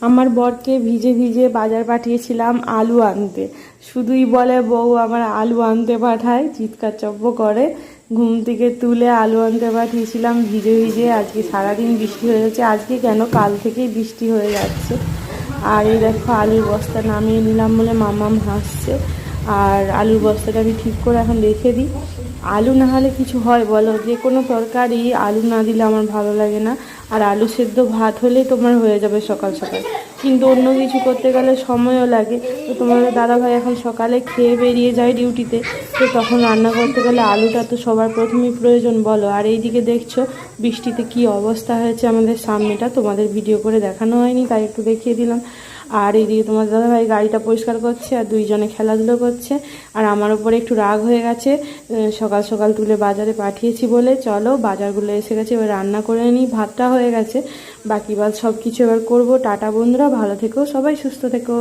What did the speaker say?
আমার বরকে ভিজে ভিজে বাজার পাঠিয়েছিলাম আলু আনতে। শুধুই বলে বউ আমার আলু আনতে পাঠায়, চিৎকার চব্য করে। ঘুম থেকে তুলে আলু আনতে পাঠিয়েছিলাম ভিজে ভিজে। আজকে সারাদিন বৃষ্টি হয়ে যাচ্ছে, আজকে কেন কাল থেকেই বৃষ্টি হয়ে যাচ্ছে। আর এই দেখো আলুর বস্তা নামিয়ে নিলাম বলে মামাম হাসছে। আর আলুর বস্তাটা আমি ঠিক করে এখন রেখে দিই। আলু না হলে কিছু হয় বলো? যে কোনো তরকারি আলু না দিলে আমার ভালো লাগে না। আর আলু সেদ্ধ ভাত হলেই তোমার হয়ে যাবে সকাল সকাল, কিন্তু অন্য কিছু করতে গেলে সময়ও লাগে। তো তোমাদের দাদাভাই এখন সকালে খেয়ে বেরিয়ে যায় ডিউটিতে, তো তখন রান্না করতে গেলে আলুটা তো সবার প্রথমেই প্রয়োজন বলো। আর এইদিকে দেখছো বৃষ্টিতে কি অবস্থা হয়েছে আমাদের সামনেটা, তোমাদের ভিডিও করে দেখানো হয়নি তাই একটু দেখিয়ে দিলাম। আর এইদিকে তোমার দাদাভাই গাড়িটা পরিষ্কার করছে আর দুইজনে খেলাধুলো করছে। আর আমার ওপরে একটু রাগ হয়ে গেছে, সকাল সকাল তুলে বাজারে পাঠিয়েছি বলে। চলো বাজারগুলো এসে গেছে, এবার রান্না করে নিই। ভাতটা হয়ে গেছে, বাকি সব কিছু এবার করবো। টাটা বন্ধুরা, ভালো থেকো, সবাই সুস্থ থেকো।